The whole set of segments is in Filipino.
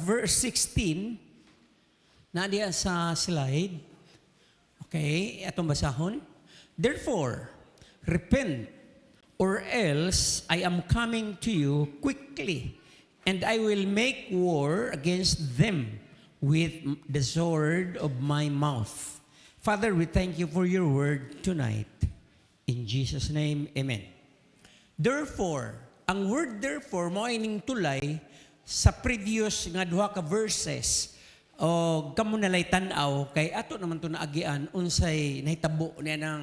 verse 16, na diya sa slide. Okay, atong basahon. Therefore, repent, or else I am coming to you quickly, and I will make war against them with the sword of my mouth. Father, we thank you for your word tonight. In Jesus' name, amen. Therefore, ang word therefore mo ay ning tulay sa previous nga duha ka verses o kamo nalay tan-aw kay ato naman to naagian unsay nahitabo niya ng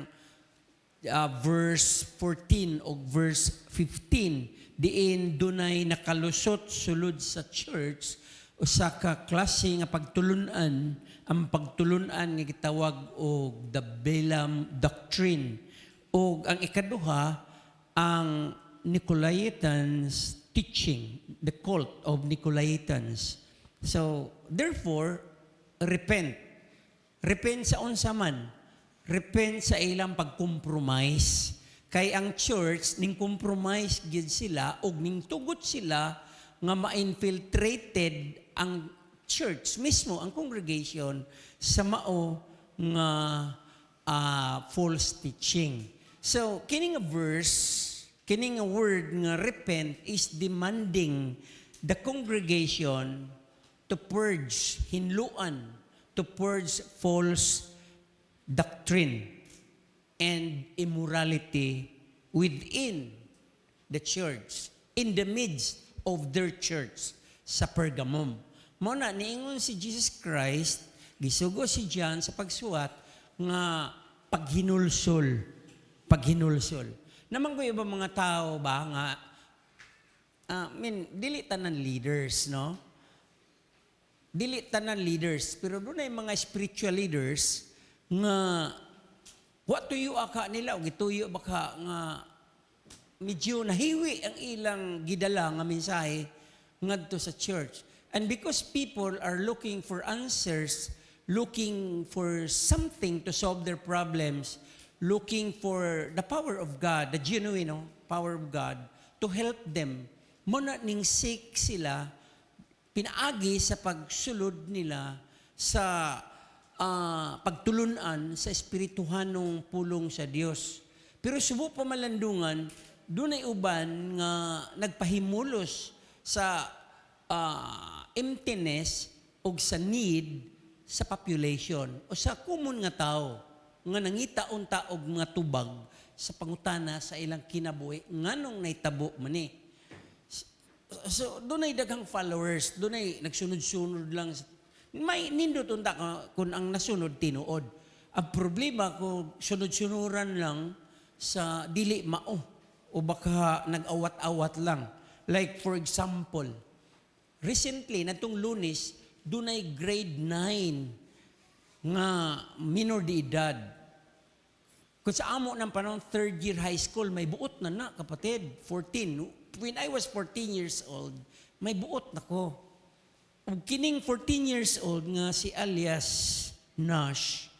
verse 14 o verse 15 diin dunay nakalusot sulod sa church usa ka klase nga pagtulunan, ang pagtulunan nga gitawag og the Balaam doctrine, o ang ikaduha ang Nicolaitans teaching, the cult of Nicolaitans. So, therefore, repent. Repent sa unsa man. Repent sa ilang pag-compromise. Kay ang church, ning compromise gid sila, o ning tugot sila, nga ma-infiltrated ang church mismo, ang congregation, sa mao nga false teaching. So, kining a verse, kining a word nga repent is demanding the congregation to purge hinluan, to purge false doctrine and immorality within the church, in the midst of their church sa Pergamum. Muna, niingon si Jesus Christ, gisugo si John sa pagsuwat nga paghinulsol. Paghinulsol. Naman ko iba mga tao ba nga, dili tanan leaders, no? Dili tanan leaders, pero doon ay mga spiritual leaders nga what tuyo aka nila, o gituyo baka nga medyo nahiwi ang ilang gidala nga mensahe ngadto sa church. And because people are looking for answers, looking for something to solve their problems, looking for the power of God, the genuine power of God to help them, muna ning seek sila pinaagi sa pagsulod nila sa pagtulunan sa espirituhanong pulong sa Dios. Pero subo pa malandungan, dunay uban nga nagpahimulos sa emptiness o sa need sa population o sa common nga tao nga nangita unta og mga tubag sa pangutana sa ilang kinabuhi nganong nahitabo man ni. So, doon ay daghang followers, doon ay nagsunod-sunod lang. May nindot unta kung ang nasunod, tinuod. Ang problema kung sunod-sunuran lang sa dili mao o baka nag-awat-awat lang. Like for example, recently, natong Lunes, doon ay grade 9 nga minor de edad. Kung sa amo ng panahon, third year high school, may buot na kapatid, 14. When I was 14 years old, may buot na ko. Ug kining 14 years old nga si alias Nash,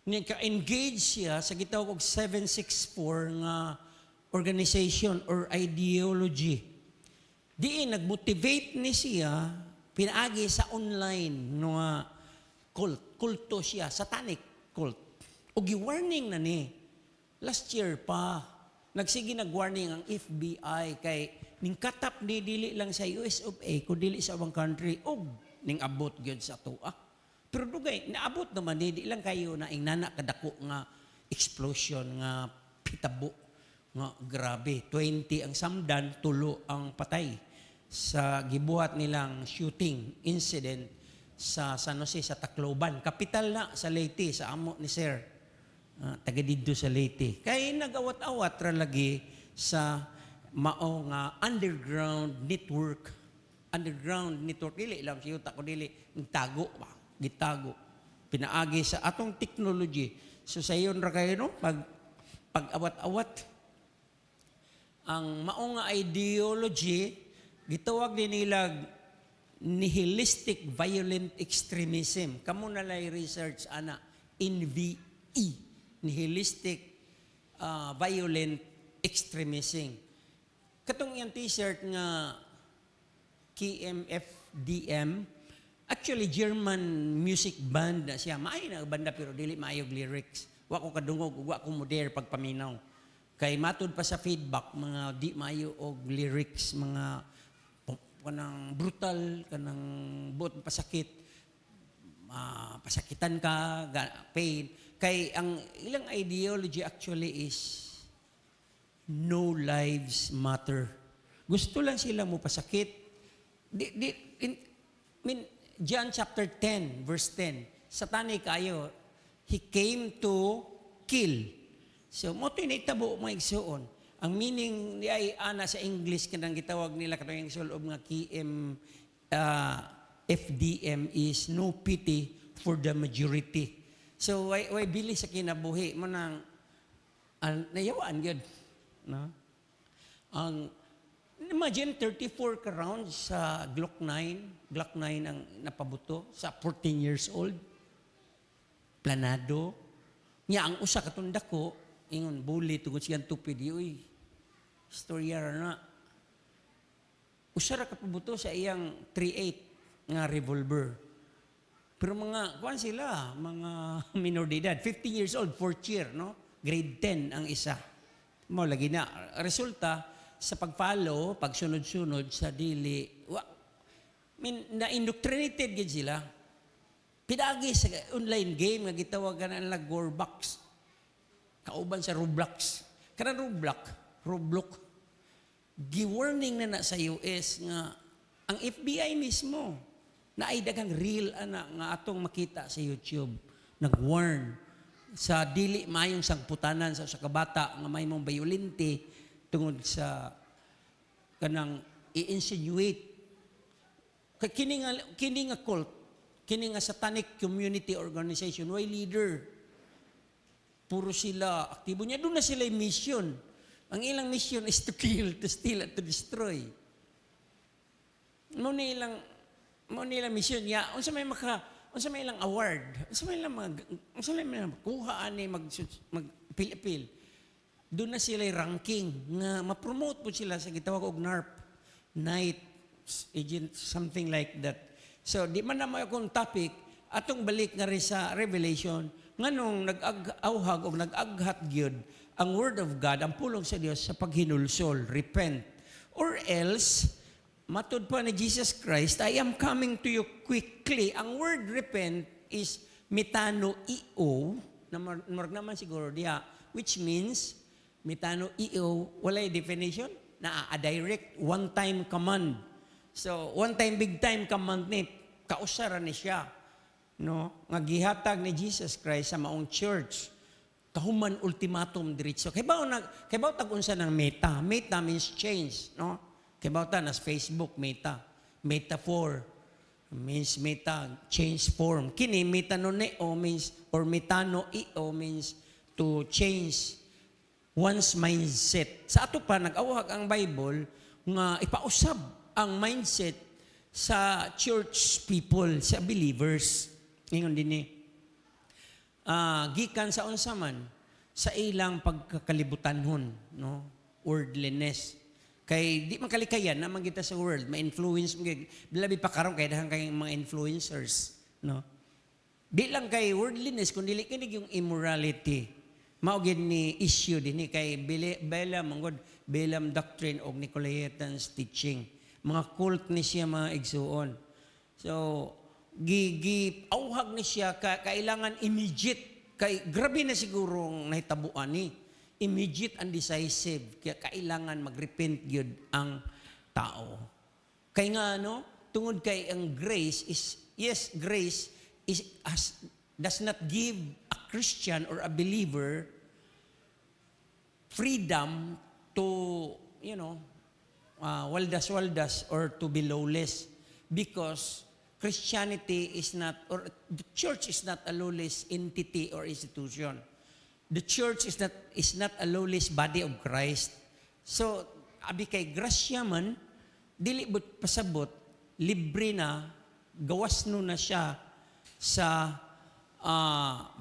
ka-engage siya sa gitawag og 764 nga organization or ideology. Diin nagmotivate ni siya pinaagi sa online nga kulto siya, satanic cult. Ug gi-warning na ni last year pa. Nagsige nag-warning ang FBI kay ning katap ni dili lang sa US of A kun dili sa ubang country og ning abot gyud sa tuwa. Pero dugay naabot naman ni di lang kayo na ing nana kadako nga explosion nga pitabo nga grabe 20 ang samdan, 3 ang patay sa gibuhat nilang shooting incident sa San Jose sa Tacloban, kapital na sa Leyte sa amo ni Sir. Taga dito sa Leyte. Kaya nag-awat-awat ra lagi sa mao nga underground network. Underground network. Dili lang siya ko dili. Tago ba? Gitago. Pinaagi sa atong technology. So sa iyon ra kayo, no? Pag-awat-awat. Ang mao nga ideology, gitawag din nila nihilistic violent extremism. Kamu na lay research, ana, NVE. Nihilistic violent extremism. Katong yung t-shirt nga KMFDM, Actually, German music band na siya. Maayo na banda pero dili maayog lyrics. Wa ko kadungog, wa ko moder pagpaminaw. Kay matud pa sa feedback, mga di maayo og lyrics, mga kanang brutal, kanang buot pasakit, pasakitan ka, pain. Kay ang ilang ideology actually is no lives matter. Gusto lang sila mo pasakit. John chapter 10, verse 10. Satani kayo, he came to kill. So, mo ito initabo mga igsuon. Ang meaning ni ay ana sa English, kanang gitawag nila katong sulod nga KM, FDM is no pity for the majority. So, way bili sa kinabuhi mo nang nayawaan yun. No? Imagine 34 ka rounds sa Glock 9. Glock 9 ang napabuto sa 14 years old. Planado. Nya ang usa katunda ko, ingon bully tungod siyang tupid. Uy, storya na. Usa ra kapabuto sa iyang 38 nga revolver. Pero mga, kuan sila, mga minor de edad. 15 years old, 4th year, no? Grade 10 ang isa. Mo lagi na. Resulta, sa pag-follow, pagsunod-sunod sa dili, na-indoctrinated gid sila. Pinagi sa online game nga gitawagan ang Gorbox. Kauban sa Roblox. Kanang Roblox. Gi-warning na sa US nga ang FBI mismo na ay daghang real nga atong makita sa YouTube. Nag-warn sa dili mayong sangputanan sa kabata nga may mong violente tungod sa kanang i-insinuate kini nga cult, kini nga satanic community organization, way leader. Puro sila aktibo niya, doon na sila yung mission. Ang ilang mission is to kill, to steal, at to destroy. Mo nilang mission niya, unsa may ilang award, unsa may ilang kuha ani magpil-pil. Doon na sila ranking nga ma-promote po sila sa gitawag og NARP, Night Agent, something like that. So, di man naman akong topic, atong balik nga rin sa Revelation, nganong nag-auhag o nag-aghat gyud ang Word of God, ang pulong sa Dios sa paghinulsol, repent. Or else, matud pa ni Jesus Christ, I am coming to you quickly. Ang word repent is metanoio, naman siguro diya, which means, metanoio, walay definition, na a direct one-time command. So, one-time, big-time command ni, kausara ni siya. No? Nga gihatag ni Jesus Christ sa maong church. Kahuman ultimatum diretso. Kaybaw tag-unsa ng meta. Meta means change. No? Kaybaw ta nas Facebook, meta. Metaphor means meta, change form. Kini metanoneo means, or metanoio means to change one's mindset. Sa ato pa, nag-awag ang Bible nga ipausab ang mindset sa church people, sa believers. Ngayon din gikan sa unsaman, sa ilang pagkakalibutanhon, no? Worldliness. Kay di man kalikayan naman kita sa world, ma-influence mo, labi pa karon kay dahang kay mga influencers, no? Di lang kay worldliness, kundi kinig yung immorality. Mao gid ni issue din kay Balaam doctrine og Nicolaitans teaching. Mga cult ni siya, mga igsuon. So, auhag ni siya, kailangan immediate. Grabe na sigurong nahitabuan ni. Immediate and decisive. Kaya kailangan mag-repent yun ang tao. Kaya nga, tungod kay ang grace is, yes, grace does not give a Christian or a believer freedom to, waldas or to be lawless, because Christianity is not, or the church is not a lawless entity or institution. The church is not a lawless body of Christ. So, abi kay grasya man, dili but pasabot, libre na, gawas no na siya sa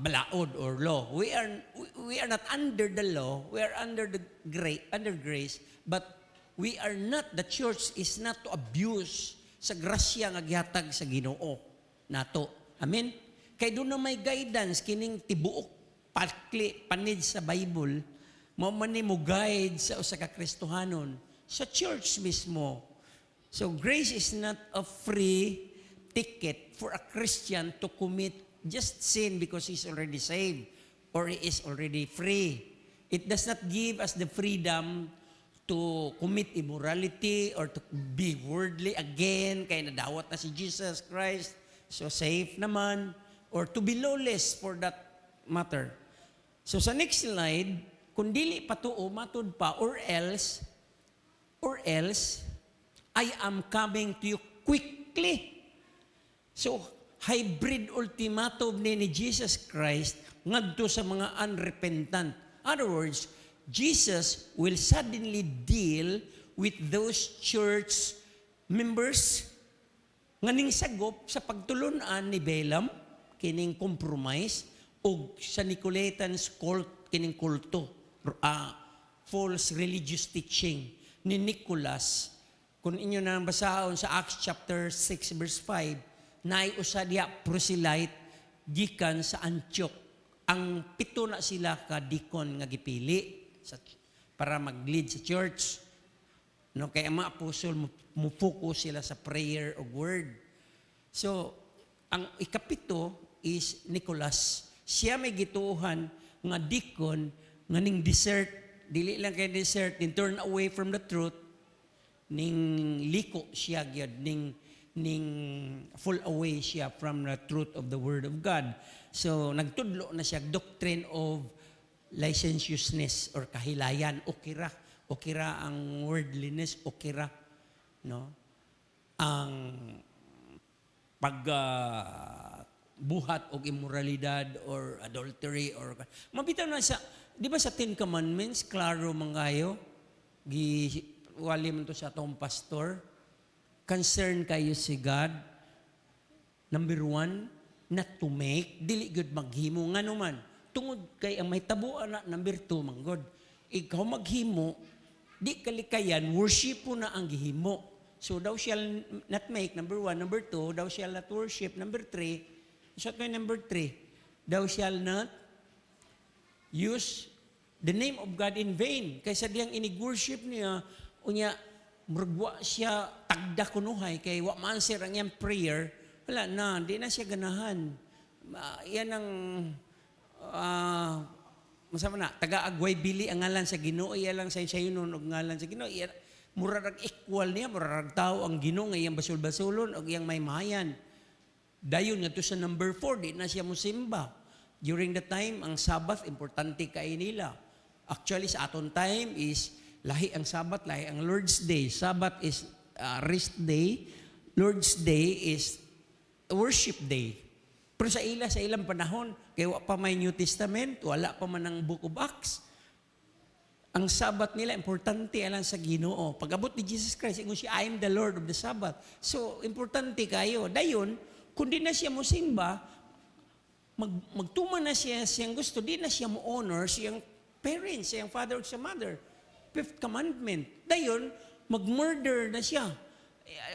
balaod or law. We are not under the law, we are under grace, but we are not, the church is not to abuse sa grasya nga gihatag sa Ginoo. nato. Amen? Kay doon na may guidance, kining tibuok panid sa Bible, mao man ni mo guide sa usa ka Kristohanon, sa church mismo. So grace is not a free ticket for a Christian to commit just sin because he's already saved or he is already free. It does not give us the freedom to commit immorality or to be worldly again, kaya nadawat na si Jesus Christ, so safe naman, or to be lawless for that matter. So sa next slide, kung dili patuo, matud pa, or else, I am coming to you quickly. So, hybrid ultimatum ni Jesus Christ ngadto sa mga unrepentant. In other words, Jesus will suddenly deal with those church members nga ning sagop sa pagtulunan ni Balaam kining compromise o sa Nicolaitans cult kining kulto, false religious teaching ni Nicholas. Kung inyo na basahon sa Acts chapter 6 verse 5, naay usa diha proselyte gikan sa Antioch. Ang 7 na sila ka deacon nga gipili para mag-lead sa church. No, kaya ang mga apostol mo-focus sila sa prayer o word. So, ang ikapito is Nicholas. Siya may gituuhan nga deacon nga ning desert, dili lang kay desert, ning turn away from the truth, ning liko siya gyud, ning fall away siya from the truth of the word of God. So, nagtudlo na siya doctrine of licentiousness or kahilayan, okay ra ang worldliness, okay ra, no? Ang buhat og immoralidad or adultery or mabitaw na sa, di ba sa 10 Commandments, klaro man kayo, wali man to sa atong pastor, concern kayo si God, number 1, not to make, dili good maghimo, nga naman, tungod kay ang may tabuan na, number 2, manggod, ikaw maghimo, di kalikayan, worship po na ang gihimo. So, thou shall not make, number 1. Number 2, thou shall not worship. Number 3, short ko number 3, thou shall not use the name of God in vain. Kaysa diyang inig-worship niya, unya, muragwa siya tagda kunuhay, kay wa ma-answer ang iyang prayer, wala na, di na siya ganahan. Yan ang masama na, taga-agway bili ang ngalan sa Ginoo, iya lang sa sayo nun og ngalan sa Ginoo, iya murarag equal niya, murarag tao ang Ginoo nga iyang basul-basulon og iyang may mahayan. Dayon nga to sa number 4, di na siya musimba. During the time, ang Sabbath, importante kay nila. Actually, sa aton time is, lahi ang Sabbath, lahi ang Lord's Day. Sabbath is rest day. Lord's Day is worship day. Pero sa ilang panahon, kaya wala pa may New Testament, wala pa man ang Book of Acts. Ang Sabbath nila, importante alang sa Ginoo. Pag-abot ni Jesus Christ, ingon siya, I am the Lord of the Sabbath. So, importante kayo. Dayon, kung di na siya mo simba, magtuman na siya siyang gusto, di na siya mo honor siyang parents, siyang father o siyang mother. 5th commandment. Dayon, mag-murder na siya.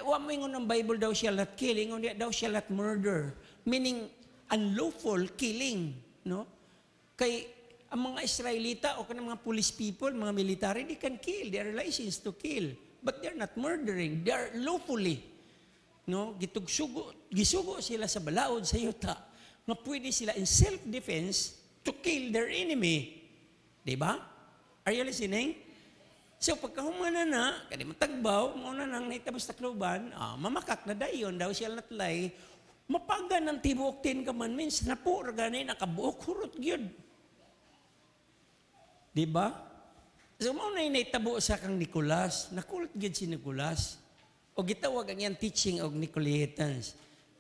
Wa mo ingon ng Bible, thou shall not kill. Ingon niya, thou shall not murder. Meaning, unlawful killing. No? Kay, ang mga Israelita o kanang mga police people, mga military, they can kill. They are licensed to kill. But they're not murdering. They are lawfully. No? Gisugo sila sa balaod, sa yuta. Nga pwede sila in self-defense to kill their enemy. Diba? Are you listening? So pagkahumana na, kadi matagbaw, muna nang naitabas takloban, mamakak na dayon, daw shall not lie, mapaga ng tibuok 10 commandments, na po, ragani, nakabuok, hurot gyud. Diba? So mauna naitabo sa kang Nicolas, nakulot gyud si Nicolas, o gitawag ang yan teaching of Nicolaitans.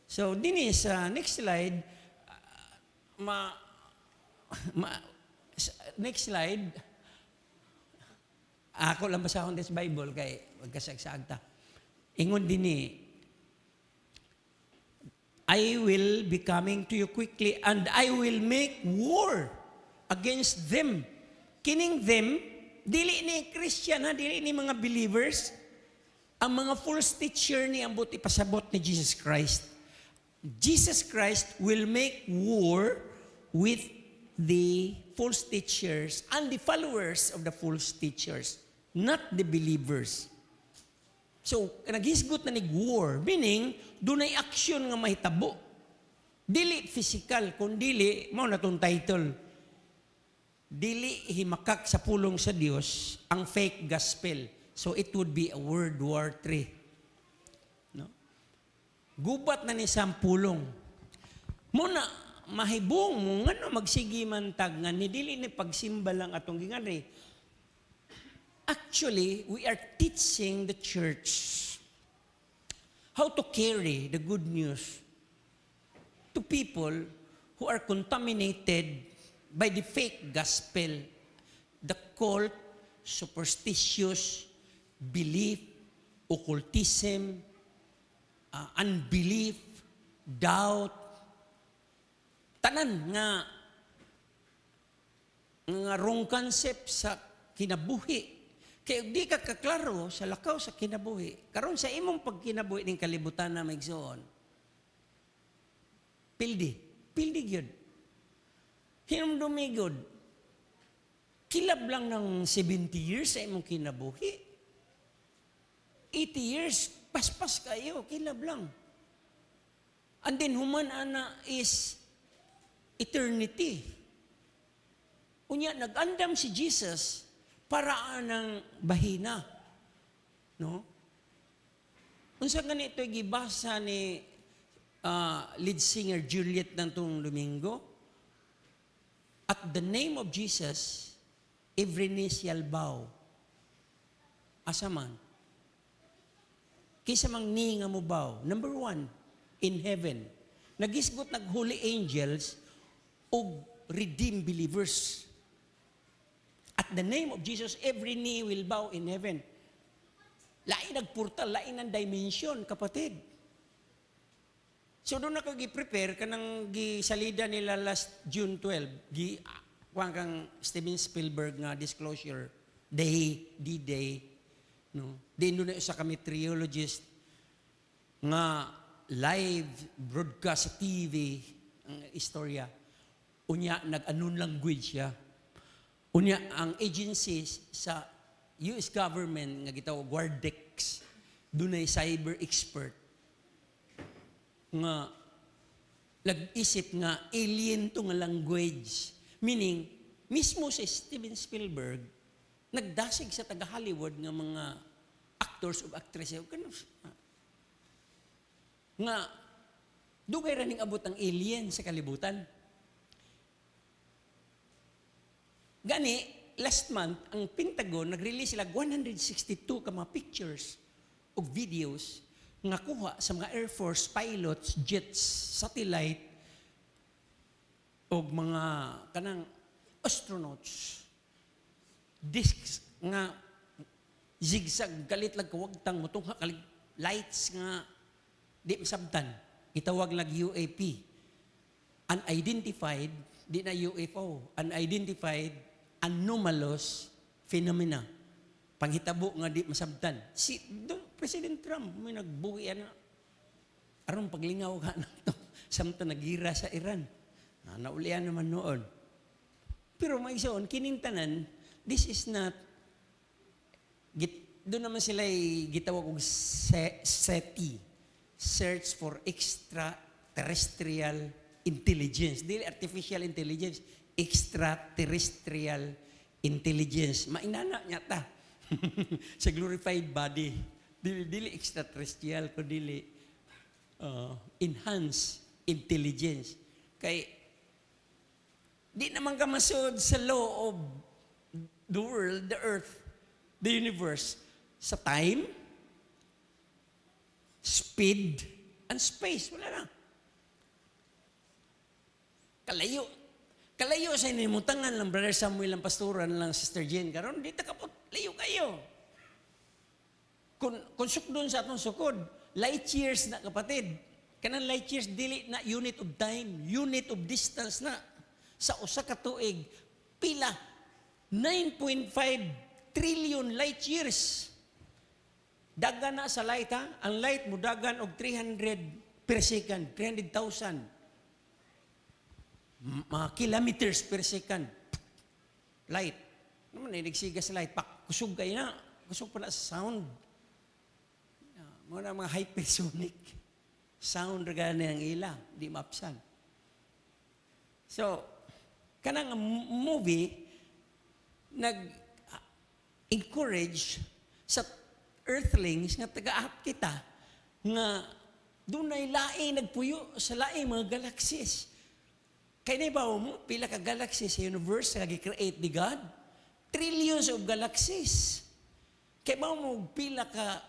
So dini sa next slide, next slide, ako lang basahon des Bible kay magkasagsagta. Ingon dini, I will be coming to you quickly and I will make war against them. Kining them, dili ni Christian, dili ni mga believers, ang mga false teacher ni ambot ipasabot ni Jesus Christ. Jesus Christ will make war with the false teachers and the followers of the false teachers, not the believers. So, naghisgot na nig war, meaning, dunay aksyon nga mahitabo. Dili physical, kundili, mao na tong title, dili himakak sa pulong sa Dios ang fake gospel. So, it would be a World War III. No? Gubat na ni sa pulong. Muna, mahibong mo, nga no, magsigi man tag, nga ni dili ni pagsimba lang atong gingali. Actually, we are teaching the church how to carry the good news to people who are contaminated by the fake gospel, the cult, superstitious, belief, occultism, unbelief, doubt, tanan nga wrong concept sa kinabuhi. Kaya di ka kaklaro sa lakaw sa kinabuhi. Karon sa imong pagkinabuhi ning kalibutan na maigsoon. Pildi gyud. Hinumdumi gyud. Kilab lang ng 70 years sa imong kinabuhi. 80 years, paspas kayo, kilab lang. And then human ana is eternity. Unya nag-andam si Jesus para ng bahina. No? Unsa ganito gibasa ni lead singer Juliet ng tong Domingo? At the name of Jesus, every knee shall bow. Asa man? Kisa mang knee nga mo bow. Number 1, in heaven. Nagisgot nag-holy angels o redeemed believers. At the name of Jesus, every knee will bow in heaven. Lain nagportal, lain ang dimension, kapatid. So doon ako gi-prepare kanang gisalida nila last June 12, kuwang kang Steven Spielberg nga disclosure day, D-Day. No? Din doon na isa kami triologist nga live broadcast sa TV ang istorya. Unya, nag-unknown language siya. Unya, ang agencies sa US government nga gitawag Guardex, doon ay cyber expert nga nag-isip nga alien to nga language. Meaning, mismo si Steven Spielberg, nagdasig sa taga-Hollywood nga mga actors o actresses. Nga, dugay raning abot ang alien sa kalibutan. Gani, last month, ang Pentagon, nag-release sila 162 ka mga pictures o videos nga kuha sa mga Air Force pilots, jets, satellite, o mga kanang astronauts. Discs nga zigzag, galit lang kawagtang mo itong lights nga di masabtan. Itawag lang UAP. Unidentified, di na UFO. Unidentified, anomalous phenomena. Panghitabo nga di masabtan. Si President Trump may nagbuhi na. Aron paglingaw ka na ito. Samta nagira sa Iran. Naulian naman noon. Pero may isoon, kinintanan, this is not, doon naman sila gitawag kong SETI, Search for Extraterrestrial Intelligence. Dili artificial intelligence, extraterrestrial intelligence. Mainana niya ta. Sa glorified body. Dili extraterrestrial, ko dili enhanced intelligence. Kay, di naman ka masud sa law of the world, the earth, the universe, sa time, speed, and space. Wala na. Kalayo sa inimutangan lang, Brother Samuel, ang pastoran lang, Sister Jane, karon di takapot, layo kayo. Kung sukdon sa atong sukod, light years na, kapatid. Kanang light years, dili na unit of time, unit of distance na. Sa usa ka tuig, pila, 9.5 trillion light years. Dagan na sa light, ha? Ang light mo dagan og 300 per second, 300,000 mga kilometers per second. Light. Naman nagsiga sa light. Kusog kayo na. Kusog pa na sa sound. Mga hypersonic. Sound regana ng ila. Di mapsan. So, kanang movie, nag-encourage sa earthlings nga taga-ahap kita nga doon ay laing nagpuyo sa laing mga galaxies. Kaya na ba mo, pila ka galaxies sa universe nga gi-create ni God? Trillions of galaxies. Kaya ba mo, pila ka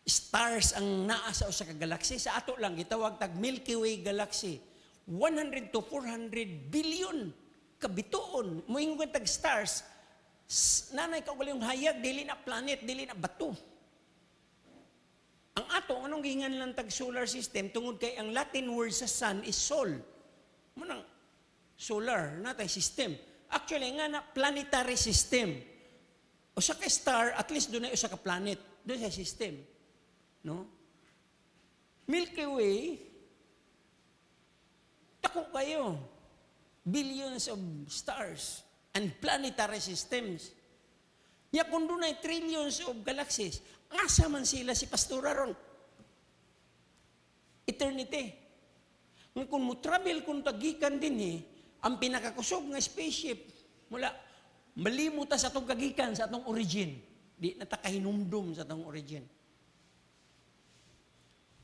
stars ang naa sa usa ka galaxy? Sa ato lang, gitawag tag Milky Way galaxy. 100 to 400 billion kabituon. Moingon tag stars, nanay ka yung hayag, dili na planet, dili na bato. Ang ato, anong gingan lang tag solar system, tungod kay ang Latin word sa sun is sol. Munang solar, natay system. Actually, nga na planetary system. Usa ka star, at least doon ay usa ka planet. Doon sa system. No? Milky Way, tako kayo. Billions of stars and planetary systems. Nya kung doon ay trillions of galaxies, asa man sila si Pastora ron? Eternity. Kung mo travel kung tagikan din ang pinakakusog nga spaceship, mula malimuta sa atong kagikan, sa atong origin. Di natakahinumdum sa atong origin.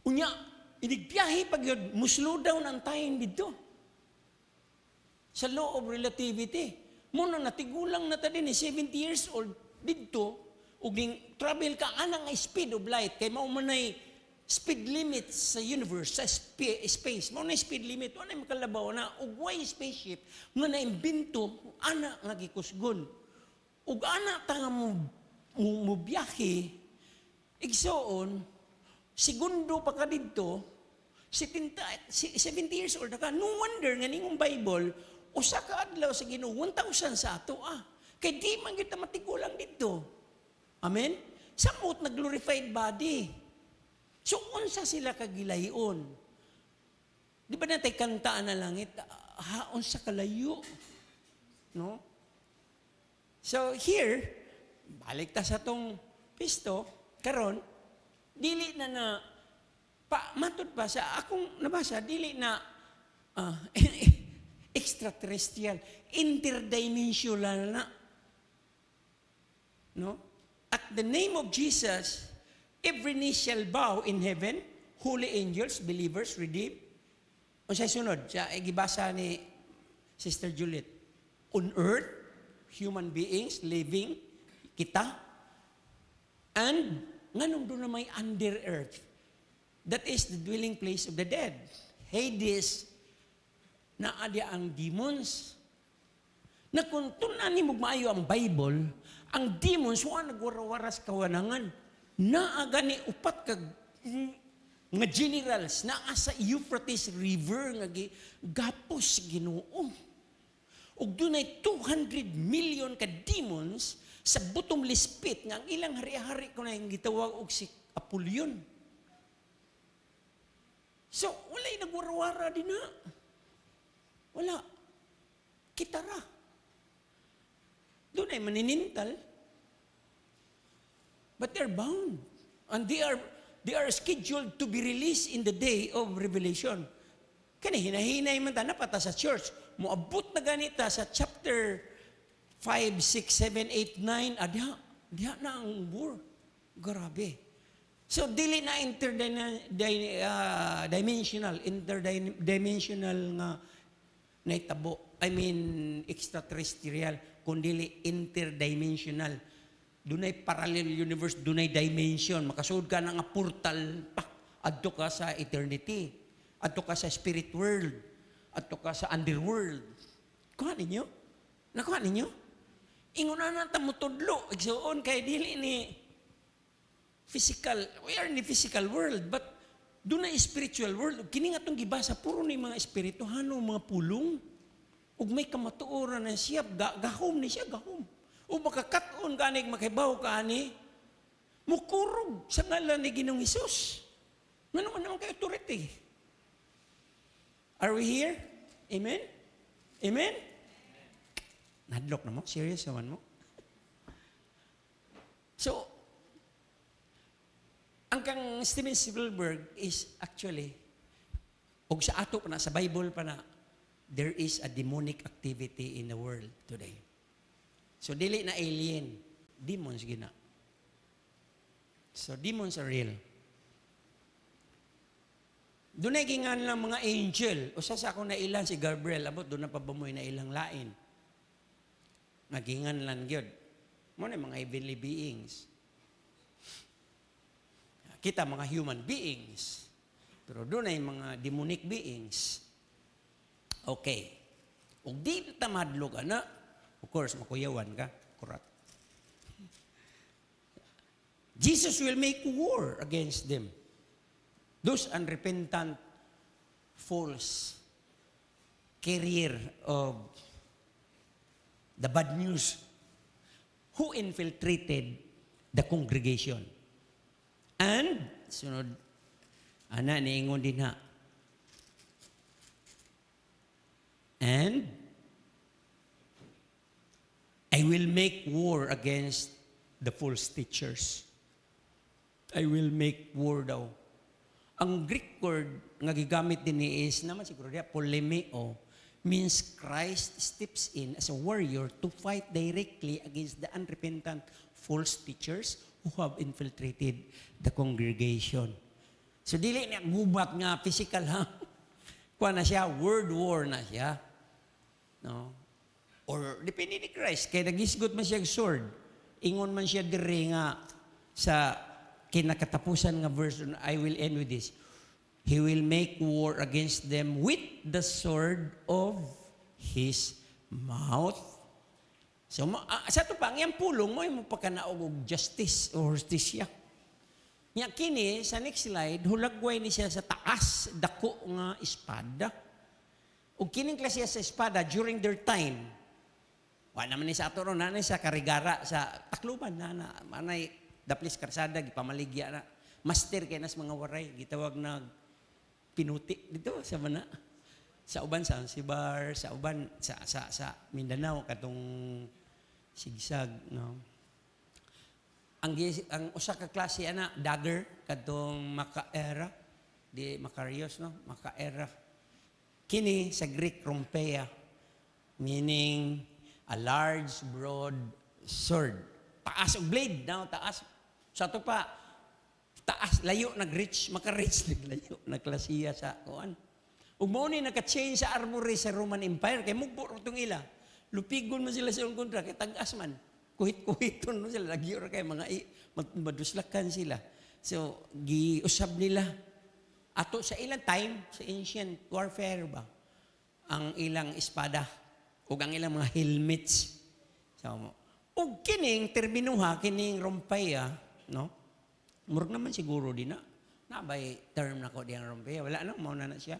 Unya, inigbiyahe pag yun, muslo down ang time dito. Sa law of relativity. Muna natigulang na ta din 70 years old dito, ug travel ka anang speed of light, kay mao man ay speed limit sa universe, sa space. Mao na speed limit, ano ay makalabaw na ugway spaceship nga naimbento ana nga gikusgon. Ug ana ta nga mo biyahe igsoon segundo pa ka didto 70 years old na ka. No wonder nga ningong Bible usa ka adlaw sa Ginoo 1,000 sa ato kay di man gyud ta matigulang didto. Amen. Samot na glorified body. So, unsa sila kagilayon? Di ba natay kantaan na langit? Unsa kalayo? No? So, here, balik ta sa tong pisto, karon dili na matod pa sa akong nabasa, dili na extraterrestrial, interdimensional na. No? At the name of Jesus, every knee shall bow in heaven, holy angels, believers, redeemed. O sa sunod, siya ay gibasa ni Sister Juliet. On earth, human beings, living, kita, and nganong doon na may under earth. That is the dwelling place of the dead. Hades, naadya ang demons. Na kung tunan ni maayo ang Bible, ang demons, wala nagwarawaras kawanangan. Naaga ni upat kag nga generals naa sa Euphrates River nga gapos Ginoo. Ug dunay 200 million ka demons sa bottomless pit nga ang ilang hari-hari ko na yung gitawag og si Apollyon. So, wala'y nagwarawara din na. Wala. Kitara. Doon ay maninintal. But they're bound. And they are scheduled to be released in the day of Revelation. Kani hinahinay man ta napata sa church. Moabot na ganita sa chapter 5, 6, 7, 8, 9. Diha na ang war. Grabe. So, dili na interdimensional nga naitabo. I mean, extraterrestrial, kundi interdimensional. Dunay parallel universe, dunay dimension. Makasud ka na nga portal, adto ka sa eternity. Adto ka sa spirit world. Adto ka sa underworld. Kuha ninyo? Nakuha ninyo? Inguna na tamutudlo. Igsoon kay dili ni physical. We are in the physical world, but dunay spiritual world. Kini nga itong gibasa, puro ni mga espirituhano, mga pulong. Ug may kamatuoran na siya, gahom ni siya, gahom. O makakataon ganig makibaw ka ani, mukurog sa ngalan ni Ginoong Hesus. Ano naman kay authority? Are we here? Amen? Amen? Nadlok na mo? Serious naman mo? So, ang kang Steven Spielberg is actually, og sa ato pa na, sa Bible pa na, there is a demonic activity in the world today. So, dili na alien. Demons gina. So, demons are real. Doon na gingan lang mga angel. O sa ako na ilan si Gabriel, abot doon na pabamoy na ilang lain. Nagingan lang yun. Muna mga heavenly beings. Kita mga human beings. Pero doon ay mga demonic beings. Okay. Kung di tamadlo ka na, of course, makuyawan ka. Correct. Jesus will make war against them. Those unrepentant, false carrier of the bad news who infiltrated the congregation. And, sunod, ana, niingon din ha. And, I will make war against the false teachers. I will make war daw. Ang Greek word nga gigamit din ni is naman siguro diya polemeo means Christ steps in as a warrior to fight directly against the unrepentant false teachers who have infiltrated the congregation. So dili na gubat nga physical ha. Kuha na siya, word war na siya. No? Or depende ni Christ kay nagisgot man siya sword. Ingon man siya diri nga sa kinakatapusan nga verse, I will end with this. He will make war against them with the sword of his mouth. So, sa ito pa, ang pulong mo, yung pagkanaog og justice o justisya. Nga kini, sa next slide, hulagway ni siya sa taas, dako nga espada. O kining klase sa espada during their time, wala naman ni sa ato ron, nanay sa karigara, sa takluban, manay, daplis karsada, gipamaligya na. Master kay nas mga waray, gitawag na pinuti dito sa mana. Sa uban sa Zanzibar, sa uban sa Mindanao katong sigsag, no. Ang usa ka klase ana dagger katong makaera, di Macarius, no, makaera. Kini sa Greek rompea, meaning a large broad sword. Taas og blade, no, taas. Sa to pa, taas, layo, nag-reach, maka-reach, layo, nagklasiya sa kuan. Ug mao ni naka-change sa armory sa Roman Empire, kay mugbo itong ila. Lupigon man sila sa kontra, kay tagas man. Kuhit-kuhiton mo sila, lagyo ra kay mga maduslakan sila. So, giusab nila. Ato sa ilang time, sa ancient warfare ba, ang ilang espada, ug ang ilang mga helmets. So, ug kining terminuha, kining rompaya, no? Murag naman siguro din na. Nabay term na ko diyang rompaya. Wala na, mauna na siya.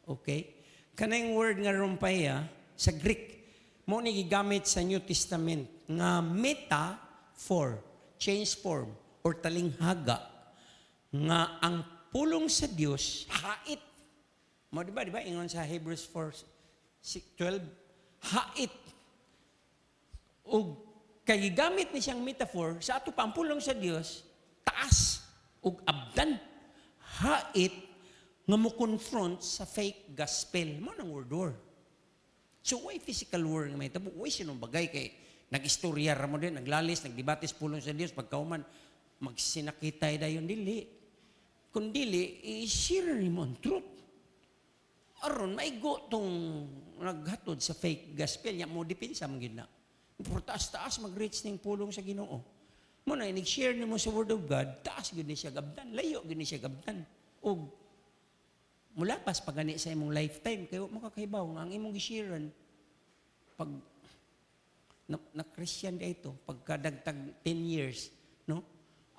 Okay? Kanang word nga rompaya, sa Greek, mo ni gigamit sa New Testament, nga metaphor, change form, or talinghaga, nga ang pulong sa Dios hait. Mo di ba? Ingon sa Hebrews 4:12, hait. O kay gamit ni siyang metaphor sa ato pampulong sa Dios, taas ug abdan, hait nga mo confront sa fake gospel. Mo nang word war. So why physical war nga may tabo? Why sinong bagay kay nag-istorya ra mo din, naglalis, nagdebates pulong sa Dios pagkauman magsinakitay dayon dili. Kun dili i-share ni mo ang truth. Aron maigo tong naghatod sa fake gospel nya mo dipinsa man gid na. Taas-taas mag-reach ning pulong sa Ginoo. Mo na inig-share nimo sa Word of God, taas gyud ni siya gabdan, layo gyud ni siya gabdan. Og mulapas pag gani sa imong lifetime kayo makakahibaw nga ang imong gi-sharean pag na Christian ka ito, pagkadagtag 10 years, no?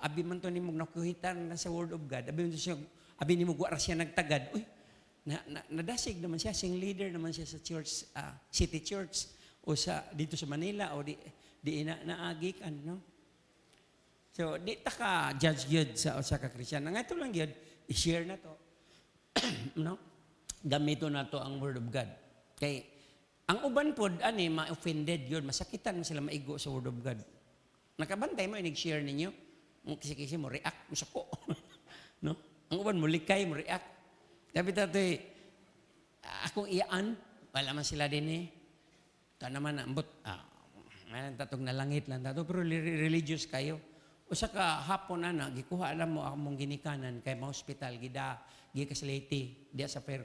Abi man to nimo nakuhitan na sa Word of God, abi nimo wa ra siya nagtagad. Uy, nadasig naman siya, sing leader naman siya sa church, city church o sa dito sa Manila o di naagikan, no? So di ta ka judge gyud sa usa ka Christian. Nga ito lang gyud i-share na to. No? Gamito na to ang Word of God. Kay, ang uban po, ma-offended yun. Masakitan sila maigo sa Word of God. Nakabantay mo, inig-share ninyo. Kisi-kisi mo, react mo sa ko. No? Ang uban mo, likay mo, react. Sabi tato, akong iyaan, wala man sila din eh. Ito naman, ambot, tatong nalangit lang tato, pero religious kayo. O sa kahapon na, gikuha alam mo akong ginikanan kay mga hospital, gikaslati, diya sa fair,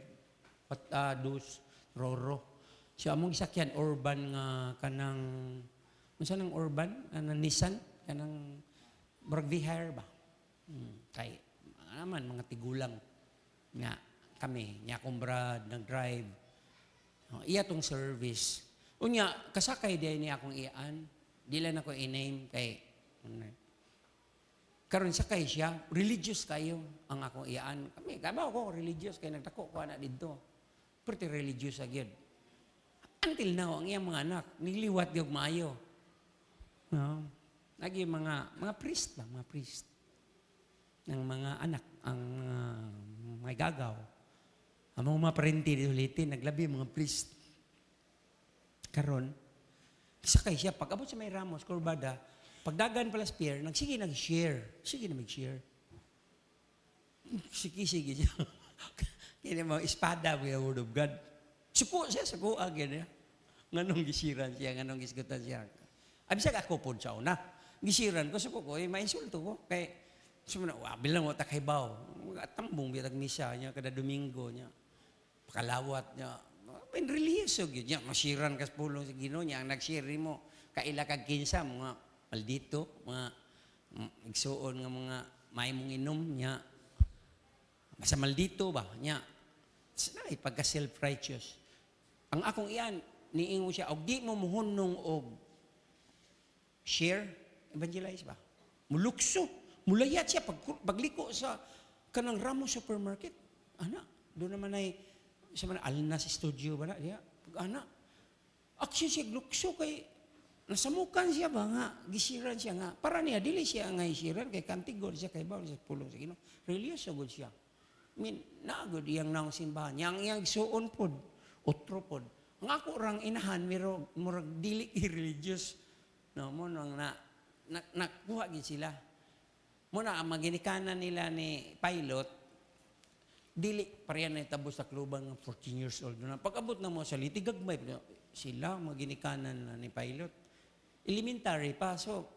dus, roro. So, among isakyan, urban nga kanang, unsa nang urban? Kanang Nissan? Kanang, murag Vihar ba? Kay, naman, mga tigulang nga kami, niya akong brad, nag-drive. Iya tong service. Unya, kasakay din niya akong iyaan. Di lang ako i-name kay, karon sakay siya, religious kayo ang akong iyaan. Kami ako religious, kay nagtako ko na dito. Pretty religious agad. Until now, ang iyang mga anak, niliwat yung maayo. No? Lagi mga priest ba? Mga priest. Ng mga anak, ang may gagaw. Ang mga parenti dito ulitin, naglabi mga priest. Karon, sakay siya. Pag abot sa may Ramos, Corbada, pagdagan pala spear, sige nag-share. Sige na mag-share. Sige siya. Kaya mga espada with the Word of God. Suko siya, suko agad. Nganong gisiran siya, nganong gisgutan siya. Abisag ako po sa una. Gisiran ko, suko ko, mainsulto ko. Kaya, bilang mo takaybaw. Tambong bitag misa niya, kada Domingo niya. Pakalawat niya. Religious yun niya. Masiran kas pulong sa Ginoo niya. Ang nagsiri mo, kaila kag kinsa, mga maldito, mga igsuon nga mga may mong inom niya. Basta maldito ba niya. Pagka self-righteous. Ang akong iyan, niingo siya, og di mo muhunong og share, evangelize ba? Mulukso. Mulayat siya pagliko sa kanang Ramos Supermarket. Ana, doon naman ay sa mga Alnas Studio ba na? Ana, action siya lukso kay nasamukan siya ba nga, gisiran siya nga. Para niya, dili siya nga isiran kay kantigod siya kay bawal siya pulong sa Ginoo. Religious so good siya. I mean, naagod iyang naong simbahan. Yang suon pod, otro pod. Ang ako rang inahan, murag dili religious. No, mo nang nakuha gid sila. Muna, ang maginikanan nila ni pilot, dili, parehan na itabo sa klubang 14 years old. Pag-abot na mo sa litigagmay, sila, maginikanan na ni pilot. Elementary pa, so,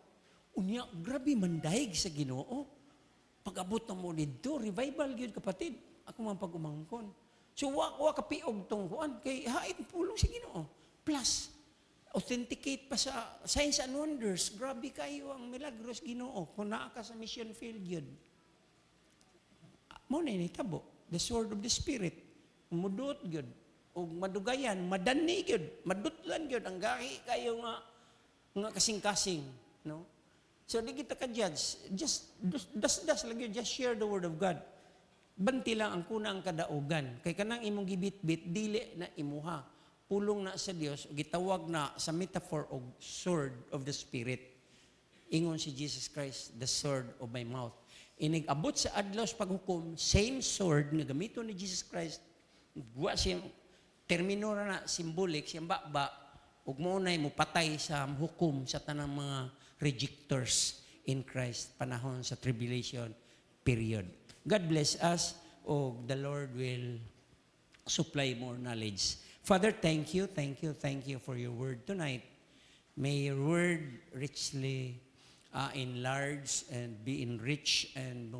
unya, grabe mandahig sa Ginoo. Pag-abot na mo dito, revival yun, kapatid. Ako man pag-umangkon. So, wa kapiog tong kuan, kay hain pulong sa Ginoo. Plus, authenticate pa sa signs and wonders. Grabe kayo ang milagros Ginoo. Kung naa ka sa mission field yun. Mo na initabo. The sword of the Spirit. Mudot yun. O madugayan, madani yun. Madutlan yun. Ang gahi kayo nga kasing-kasing. No? So, di kita ka-judge. Just, das lagi. Just share the word of God. Banti lang ang kuna ang kadaugan. Kay kanang imong gibit-bit, dili na imuha. Pulong na sa Dios, gitawag na sa metaphor of sword of the Spirit. Ingon si Jesus Christ, the sword of my mouth. Inigabot sa adlaw sa paghukom, same sword na gamiton ni Jesus Christ, buwa siyang termino na symbolic, siyang baba, ug mo nay mo patay sa hukom sa tanang mga rejectors in Christ panahon sa tribulation period. God bless us, o the Lord will supply more knowledge. Father, thank you for your word tonight. May your word richly enlarge and be enriched and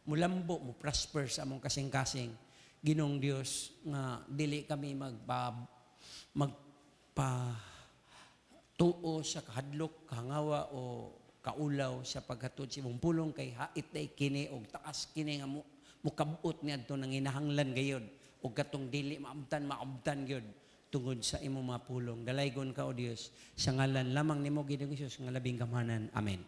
mulambo, mo prosper sa among kasing-kasing. Ginong Dios nga dili kami magpatuo sa kahadlok, kahangawa o kaulaw sa paghatod sa imong pulong kay hait day kini og taas kini nga mukabot niadto nang hinahanglan gayud. O katong dili maabtan gyud tungod sa imong mga pulong. Dalaygon ka o Dios sa ngalan lamang nimo Ginoong Hesus nga labing gamhanan. Amen.